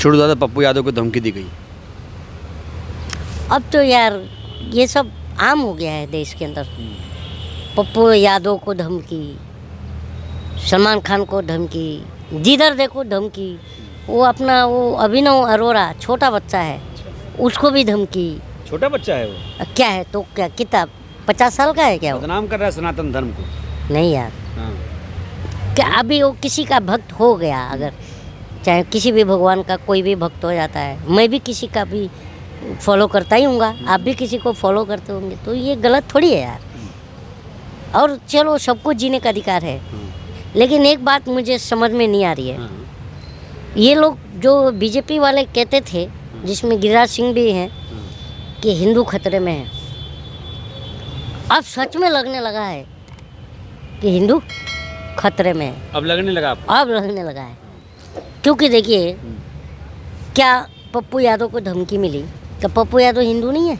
छोटू दादा पप्पू यादव को धमकी दी गई। अब तो यार ये सब आम हो गया है देश के अंदर। पप्पू यादव को धमकी, सलमान खान को धमकी, जिधर देखो धमकी। वो अपना वो अभिनव अरोरा छोटा बच्चा है, उसको भी धमकी। छोटा बच्चा है वो? क्या है तो क्या, कितना 50 साल का है क्या वो? बदनाम कर रहा है सनातन धर्म को। नहीं यार, हाँ। क्या अभी वो किसी का भक्त हो गया, अगर चाहे किसी भी भगवान का कोई भी भक्त हो जाता है, मैं भी किसी का भी फॉलो करता ही हूँगा, आप भी किसी को फॉलो करते होंगे, तो ये गलत थोड़ी है यार। और चलो सबको जीने का अधिकार है, लेकिन एक बात मुझे समझ में नहीं आ रही है। ये लोग जो बीजेपी वाले कहते थे, जिसमें गिरिराज सिंह भी हैं, कि हिंदू खतरे में है, अब सच में लगने लगा है कि हिंदू खतरे में है। अब लगने लगा आपको? अब लगने लगा है, क्योंकि देखिए क्या पप्पू यादव को धमकी मिली, क्या पप्पू यादव हिंदू नहीं है?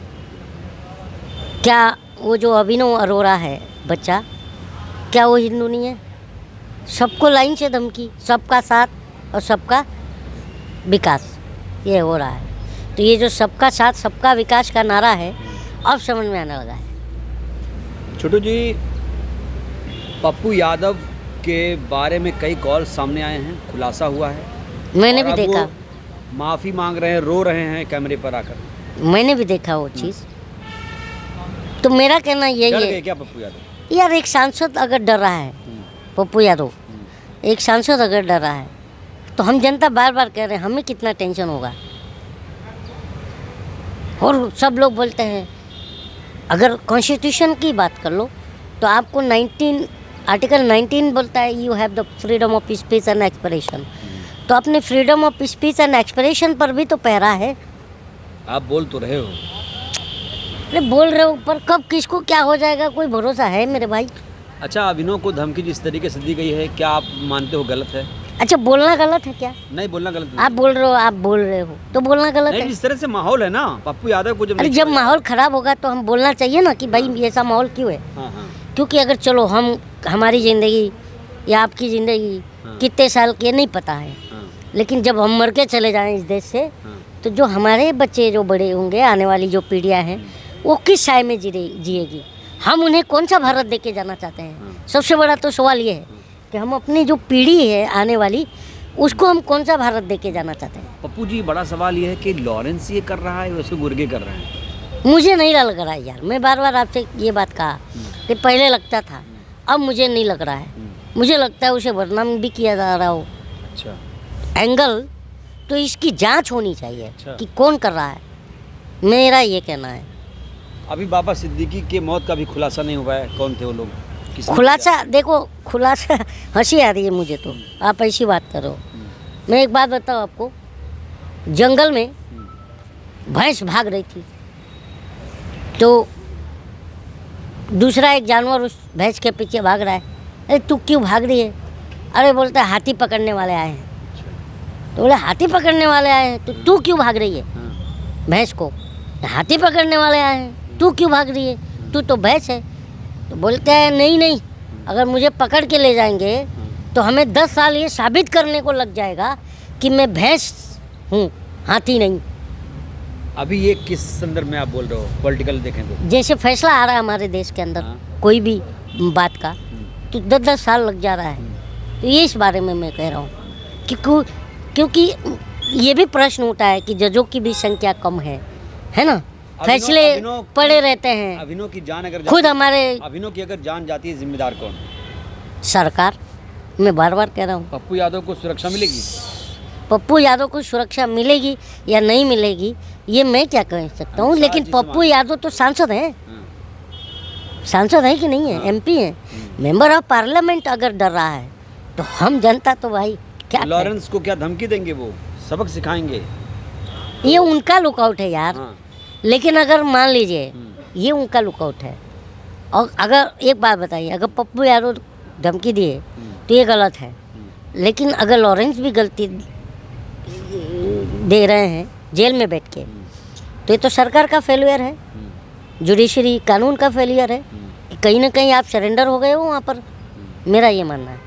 क्या वो जो अभिनव अरोरा है बच्चा, क्या वो हिंदू नहीं है? सबको लाइन से धमकी, सबका साथ और सबका विकास, ये हो रहा है। तो ये जो सबका साथ सबका विकास का नारा है, अब समझ में आने लगा है। छोटू जी, पप्पू यादव के बारे में कई कॉल सामने आए हैं, खुलासा हुआ है। मैंने और भी अब देखा, वो माफ़ी मांग रहे हैं, रो रहे हैं कैमरे पर आकर। मैंने भी देखा वो चीज़। तो मेरा कहना यही डर है गए क्या पप्पू यादव? यार, एक सांसद अगर डर रहा है, पप्पू यादव एक सांसद अगर डर रहा है, तो हम जनता बार बार कह रहे हैं, हमें कितना टेंशन होगा। और सब लोग बोलते हैं, अगर कॉन्स्टिट्यूशन की बात कर लो तो आपको आर्टिकल 19 बोलता है you have the freedom of speech and expression. तो अपने freedom of speech and expression पर भी तो पहरा है। आप बोल तो रहे हो। अरे बोल रहे हो, पर कब किसको क्या हो जाएगा कोई भरोसा है मेरे भाई? अच्छा, अभिनव को धमकी जिस तरीके से दी गई है, क्या आप मानते हो गलत है? अच्छा, बोलना गलत है क्या? नहीं, बोलना गलत नहीं। आप बोल रहे हो तो बोलना गलत नहीं, है? जिस तरह से माहौल है ना, पप्पू यादव को अरे जब माहौल खराब होगा तो हम बोलना चाहिए ना कि भाई ऐसा माहौल क्यों है। हाँ हाँ क्योंकि अगर चलो हमारी ज़िंदगी या आपकी ज़िंदगी कितने साल की है नहीं पता है, हाँ लेकिन जब हम मर के चले जाएं इस देश से, हाँ। तो जो हमारे बच्चे जो बड़े होंगे, आने वाली जो पीढ़ियाँ हैं, वो किस साय में जिएगी? हम उन्हें कौन सा भारत दे के जाना चाहते हैं? सबसे बड़ा तो सवाल ये है कि हम अपनी जो पीढ़ी है आने वाली, उसको हम कौन सा भारत दे के जाना चाहते हैं? पप्पू जी, बड़ा सवाल ये है कि लॉरेंस ये कर रहा है या उसके गुर्गे कर रहे हैं? मुझे नहीं लग रहा है यार, मैं बार बार आपसे ये बात कहा कि पहले लगता था, अब मुझे नहीं लग रहा है। मुझे लगता है उसे बदनाम भी किया जा रहा हो। अच्छा। एंगल तो इसकी जांच होनी चाहिए। अच्छा। कि कौन कर रहा है, मेरा ये कहना है। अभी बाबा सिद्दीकी के मौत का भी खुलासा नहीं हुआ है, कौन थे वो लोग? किसने खुलासा देखो, खुलासा हंसी आ रही है मुझे, तो आप ऐसी बात करो। मैं एक बात बताऊँ आपको, जंगल में भैंस भाग रही थी, तो दूसरा एक जानवर उस भैंस के पीछे भाग रहा है। अरे तू क्यों भाग रही है? अरे बोलता है हाथी पकड़ने वाले आए हैं। तो बोले हाथी पकड़ने वाले आए हैं तो तू क्यों भाग रही है? भैंस को हाथी पकड़ने वाले आए हैं, तू क्यों भाग रही है? तू तो भैंस है। तो बोलते हैं नहीं, अगर मुझे पकड़ के ले जाएंगे तो हमें 10 साल ये साबित करने को लग जाएगा कि मैं भैंस हूँ, हाथी नहीं। अभी ये किस संदर्भ में आप बोल रहे हो? पॉलिटिकल देखें तो जैसे फैसला आ रहा है हमारे देश के अंदर कोई भी बात का, तो 10-10 साल लग जा रहा है। तो ये इस बारे में मैं कह रहा हूँ क्योंकि ये भी प्रश्न उठा है कि जजों की भी संख्या कम है ना, फैसले पड़े रहते हैं। अभिनव की जान अगर खुद हमारे अभिनव की अगर जान जाती है, जिम्मेदार कौन? सरकार। मैं बार बार कह रहा हूँ, पप्पू यादव को सुरक्षा मिलेगी? पप्पू यादव को सुरक्षा मिलेगी या नहीं मिलेगी ये मैं क्या कह सकता हूँ, लेकिन पप्पू यादव तो सांसद हैं। सांसद है कि नहीं है? MP है, मेंबर ऑफ पार्लियामेंट। अगर डर रहा है तो हम जनता तो भाई क्या लॉरेंस को क्या धमकी देंगे? वो सबक सिखाएंगे? ये उनका लुकआउट है यार। लेकिन अगर मान लीजिए ये उनका लुकआउट है, और अगर एक बात बताइए, अगर पप्पू यादव धमकी दिए तो ये गलत है, लेकिन अगर लॉरेंस भी गलती दे रहे हैं जेल में बैठ के, तो ये तो सरकार का फेलियर है, जुडिशरी कानून का फेलियर है कि कहीं ना कहीं आप सरेंडर हो गए हो वहाँ पर। मेरा ये मानना है।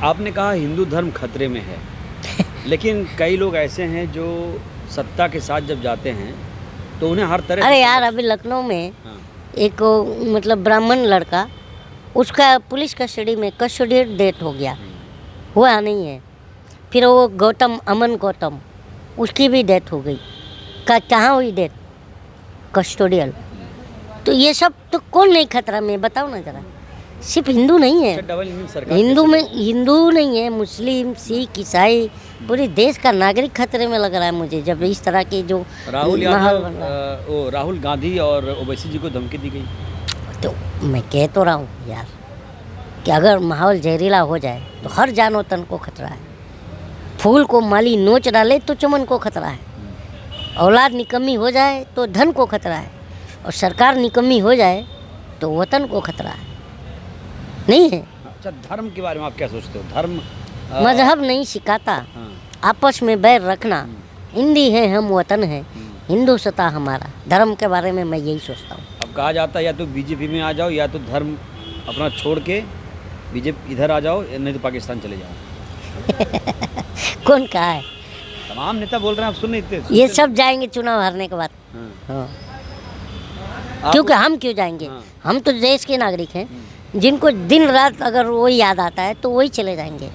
आपने कहा हिंदू धर्म खतरे में है, लेकिन कई लोग ऐसे हैं जो सत्ता के साथ जब जाते हैं तो उन्हें हर तरह अरे से यार, अभी लखनऊ में हाँ, एक मतलब ब्राह्मण लड़का, उसका पुलिस कस्टडी में कस्टोडियल डेथ हो गया, हुआ नहीं है। फिर वो गौतम, अमन गौतम, उसकी भी डेथ हो गई। कहाँ हुई डेथ? कस्टोडियल। तो ये सब तो कौन नहीं खतरा में, बताओ ना जरा। सिर्फ हिंदू नहीं है, डबल इंजन सरकार हिंदू कैसे में हिंदू नहीं है, मुस्लिम, सिख, ईसाई, पूरे देश का नागरिक खतरे में लग रहा है मुझे, जब इस तरह के जो राहुल माहौल यादव बन रहा है। राहुल गांधी और ओवैसी जी को धमकी दी गई। तो मैं कह तो रहा हूँ यार कि अगर माहौल जहरीला हो जाए तो हर जान व तन को खतरा है। फूल को माली नोच डाले तो चमन को खतरा है, औलाद निकम्मी हो जाए तो धन को खतरा है, और सरकार निकम्मी हो जाए तो वतन को खतरा है। नहीं है? अच्छा, धर्म के बारे में आप क्या सोचते हो? धर्म मजहब नहीं सिखाता हाँ, आपस में बैर रखना। हिंदी है हम, वतन है, हिंदू सता हमारा। धर्म के बारे में मैं यही सोचता हूँ। अब कहा जाता है या तो बीजेपी में आ जाओ या तो धर्म अपना छोड़ के बीजेपी इधर आ जाओ, नहीं तो पाकिस्तान चले जाओ। कौन कहा है? तमाम नेता बोल रहे हैं, आप सुन नहीं थे? ये सब जाएंगे चुनाव हारने के बाद। हाँ। हाँ। आप- क्योंकि हम क्यों जाएंगे? हाँ। हम तो देश के नागरिक हैं, जिनको दिन रात अगर वही याद आता है तो वही चले जाएंगे।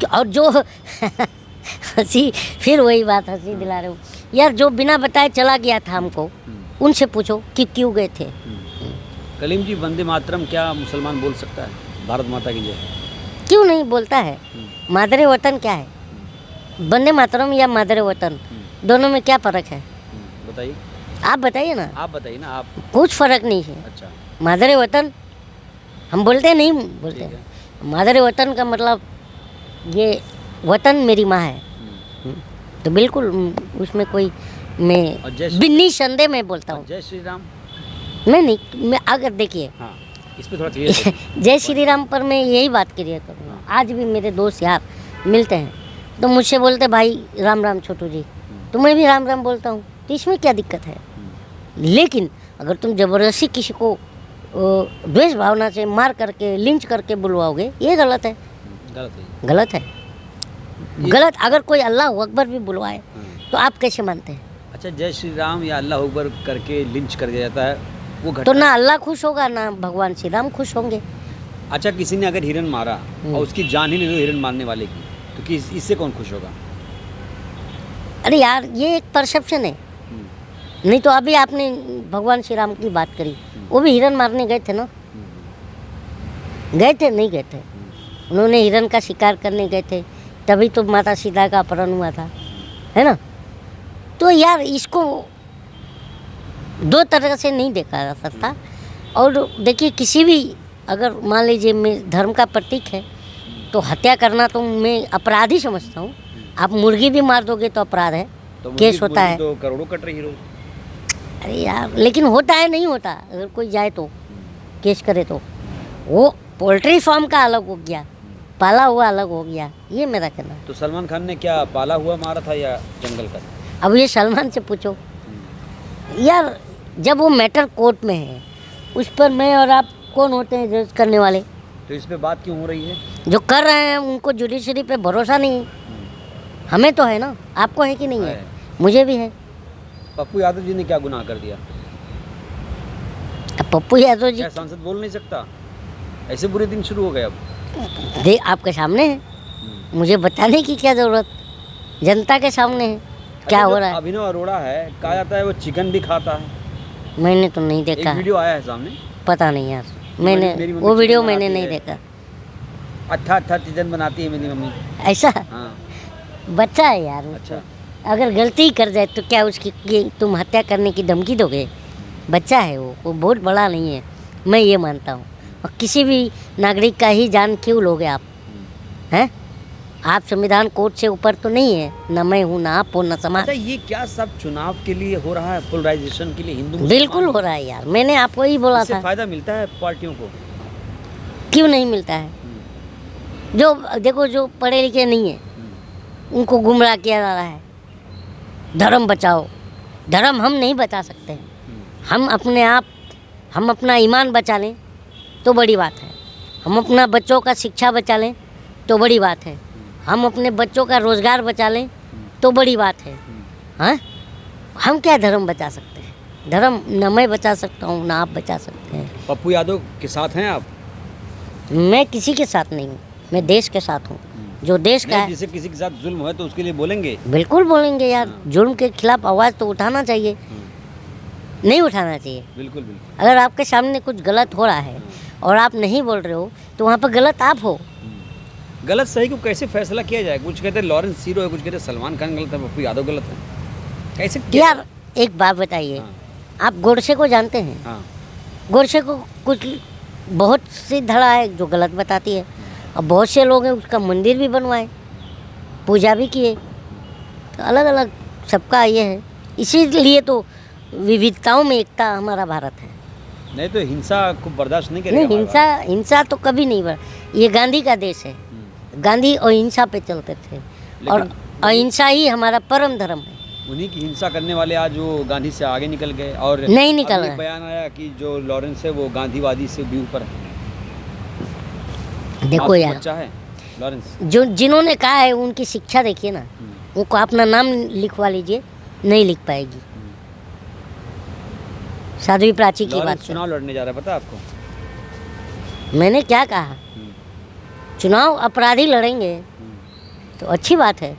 और जो हंसी, फिर वही बात हंसी दिला रहे हो यार, जो बिना बताए चला गया था हमको, उनसे पूछो कि क्यों गए थे। कलीम जी, वंदे मातरम क्या मुसलमान बोल सकता है? भारत माता की जय। क्यों नहीं बोलता है? मादरे वतन क्या है? वंदे मातरम या मादरे वतन, दोनों में क्या फ़र्क है? बताइए, आप बताइए ना। आप बताइए ना। आप कुछ फ़र्क नहीं है। अच्छा, मादरे वतन हम बोलते नहीं बोलते। ठीक है। मादरे वतन का मतलब ये वतन मेरी माँ है। तो बिल्कुल उसमें कोई और मैं जय श्री- बिन्नी संदेह में बोलता हूँ। जय श्री राम। मैं नहीं, मैं अगर देखिए हाँ, इस पे थोड़ा क्लियर जय श्री राम पर मैं यही बात क्लियर करूँगा। आज भी मेरे दोस्त यार मिलते हैं तो मुझसे बोलते भाई राम राम छोटू जी, तो मैं भी राम राम बोलता हूँ, तो इसमें क्या दिक्कत है? लेकिन अगर तुम ज़बरदस्ती किसी को द्वेष भावना से मार करके लिंच करके बुलवाओगे, ये गलत है। गलत है। गलत है, गलत। अगर कोई अल्लाह अकबर भी बुलवाए तो आप कैसे मानते हैं? अच्छा, जय श्री राम या अल्लाह अकबर करके लिंच कर दिया जाता है, वो घटना। तो ना अल्लाह खुश होगा ना भगवान श्री राम खुश होंगे। अच्छा, किसी ने अगर हिरन मारा और उसकी जान ही नहीं हुई हिरन मारने वाले की, तो किस इससे कौन खुश होगा? अरे यार, ये एक परसेप्शन है। नहीं तो अभी आपने भगवान श्री राम की बात करी, वो भी हिरन मारने गए थे ना? गए थे? नहीं गए थे। उन्होंने हिरन का शिकार करने गए थे, तभी तो माता सीता का अपहरण हुआ था, है ना? तो यार इसको दो तरह से नहीं देखा जा सकता। और देखिए, किसी भी अगर मान लीजिए मैं धर्म का प्रतीक है तो हत्या करना तो मैं अपराध ही समझता हूँ। आप मुर्गी भी मार दोगे तो अपराध है, तो केस होता है। तो करोड़ों कट रही रोज। अरे यार, लेकिन होता है नहीं होता? अगर कोई जाए तो केस करे तो वो पोल्ट्री फार्म का अलग हो गया, पाला हुआ अलग हो गया, ये मेरा कहना है। तो सलमान खान ने क्या पाला हुआ मारा था या जंगल का? अब ये सलमान से पूछो यार, जब वो मैटर कोर्ट में है, उस पर मैं और आप कौन होते हैं जज करने वाले? तो इस पे बात क्यों हो रही है? जो कर रहे हैं उनको जुडिशरी पे भरोसा नहीं है। हमें तो है ना, आपको है कि नहीं है? मुझे भी है। पप्पू यादव जी ने क्या गुनाह कर दिया? अब पप्पू यादव जी क्या सांसद बोल नहीं सकता? ऐसे बुरे दिन शुरू हो गए अब। देख आपके सामने है, मुझे बताने की क्या ज़रूरत? जनता के सामने है क्या अच्छा, हो जो रहा है। अभिनव अरोड़ा है, कहा जाता है वो चिकन भी खाता है। मैंने तो नहीं एक देखा है, वीडियो आया है सामने। पता नहीं यार। मेरी मैंने मम्मी वो वीडियो चिकन मैंने बनाती नहीं है। देखा। अच्छा अच्छा चिकन बनाती है मेरी मम्मी। ऐसा हाँ, बच्चा है यार उसको। अच्छा। अगर गलती कर जाए तो क्या उसकी ये तुम हत्या करने की धमकी दोगे? बच्चा है वो बहुत बड़ा नहीं है, मैं ये मानता हूँ। और किसी भी नागरिक का ही जान क्यों लोगे आप? हैं? आप संविधान कोर्ट से ऊपर तो नहीं है, ना मैं हूँ, ना आप हो, ना समाज। अच्छा, ये क्या सब चुनाव के लिए हो रहा है? पोलराइजेशन के लिए? हिंदू बिल्कुल हो रहा है यार, मैंने आपको ही बोला इससे था। फायदा मिलता है पार्टियों को? क्यों नहीं मिलता है? जो देखो, जो पढ़े लिखे नहीं है उनको गुमराह किया जा रहा है। धर्म बचाओ, धर्म हम नहीं बचा सकते। हम अपने आप, हम अपना ईमान बचा लें तो बड़ी बात है। हम अपना बच्चों का शिक्षा बचा लें तो बड़ी बात है। हम अपने बच्चों का रोजगार बचा लें तो बड़ी बात है। हाँ, हम क्या धर्म बचा सकते हैं? धर्म न मैं बचा सकता हूँ ना आप बचा सकते हैं। पप्पू यादव के साथ हैं आप? मैं किसी के साथ नहीं हूँ, मैं देश के साथ हूँ। जो देश का नहीं, है जिसे किसी के साथ जुल्म है तो उसके लिए बोलेंगे? बिल्कुल बोलेंगे यार। जुल्म के खिलाफ आवाज़ तो उठाना चाहिए, नहीं उठाना चाहिए। बिल्कुल बिल्कुल। अगर आपके सामने कुछ गलत हो रहा है और आप नहीं बोल रहे हो तो वहाँ पर गलत आप हो। गलत सही को कैसे फैसला किया जाए? कुछ कहते हैं लॉरेंस हीरो है, कुछ कहते हैं सलमान खान गलत है, पप्पू यादव गलत है। कैसे किया यार एक बात बताइए, हाँ। आप गोडसे को जानते हैं? हाँ, गोडसे को कुछ बहुत सी धड़ा है जो गलत बताती है, और बहुत से लोग हैं उसका मंदिर भी बनवाए, पूजा भी किए। तो अलग अलग सबका ये है, इसीलिए तो विविधताओं में एकता हमारा भारत है। नहीं तो हिंसा को बर्दाश्त नहीं नहीं, करेगा। हिंसा तो कभी नहीं बढ़। ये गांधी का देश है, गांधी अहिंसा पे चलते थे और अहिंसा ही हमारा परम धर्म है। उन्हीं की हिंसा करने वाले आज वो गांधी से आगे निकल गए और नहीं निकल अब ये रहे। बयान आया कि जो लॉरेंस है वो गांधीवादी से भी ऊपर है। देखो मासूम यार, बच्चा है लॉरेंस। जो जिन्होंने कहा है उनकी शिक्षा देखिए ना, उनको अपना नाम लिखवा लीजिए, नहीं लिख पाएगी। साध्वी प्राची की बात लॉरेंस है। चुनाव लड़ने जा रहा है, पता है आपको? मैंने क्या कहा? चुनाव अपराधी लड़ेंगे तो अच्छी बात है,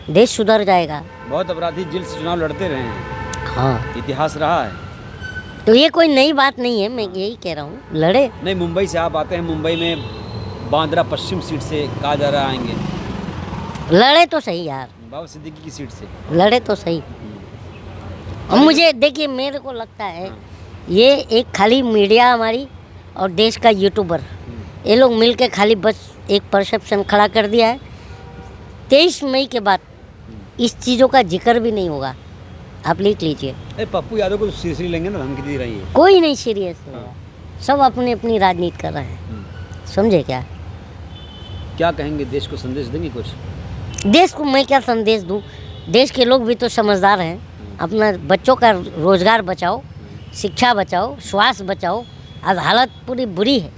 देश सुधर जाएगा। बहुत अपराधी जेल से चुनाव लड़ते रहे हैं, हाँ, इतिहास रहा है। तो ये कोई नई बात नहीं है, मैं यही कह रहा हूँ लड़े। नहीं, मुंबई से आप आते हैं, मुंबई में बांद्रा पश्चिम सीट से कहा जा रहा आएंगे, लड़े तो सही यार, बाबा सिद्दीकी की सीट से। लड़े तो सही। और मुझे देखिए, मेरे को लगता है ये एक खाली मीडिया हमारी और देश का यूट्यूबर, ये लोग मिलके खाली बस एक परसेप्शन खड़ा कर दिया है। 23 मई के बाद इस चीज़ों का जिक्र भी नहीं होगा, आप लिख लीजिए। अरे पप्पू यादव को तो सीरियसली लेंगे ना, धमकी दे रही है। कोई नहीं सीरियस है, सब अपनी अपनी राजनीति कर रहे हैं, समझे क्या? क्या कहेंगे, देश को संदेश देंगे कुछ? देश को मैं क्या संदेश दूं? देश के लोग भी तो समझदार हैं। अपना बच्चों का रोजगार बचाओ, शिक्षा बचाओ, स्वास्थ्य बचाओ। आज हालत पूरी बुरी है।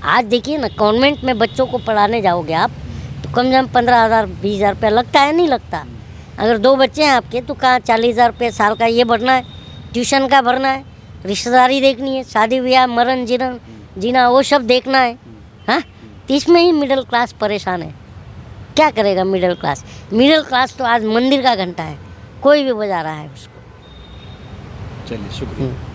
आज देखिए ना, कॉन्वेंट में बच्चों को पढ़ाने जाओगे आप तो कम से कम 15,000 20,000 रुपया लगता है, नहीं लगता? अगर 2 बच्चे हैं आपके तो कहाँ 40,000 रुपये साल का ये भरना है, ट्यूशन का भरना है, रिश्तेदारी देखनी है, शादी ब्याह, मरण जीना वो सब देखना है। हाँ, तो इसमें ही मिडिल क्लास परेशान है। क्या करेगा मिडिल क्लास? मिडिल क्लास तो आज मंदिर का घंटा है, कोई भी बजा रहा है उसको। चलिए, शुक्रिया।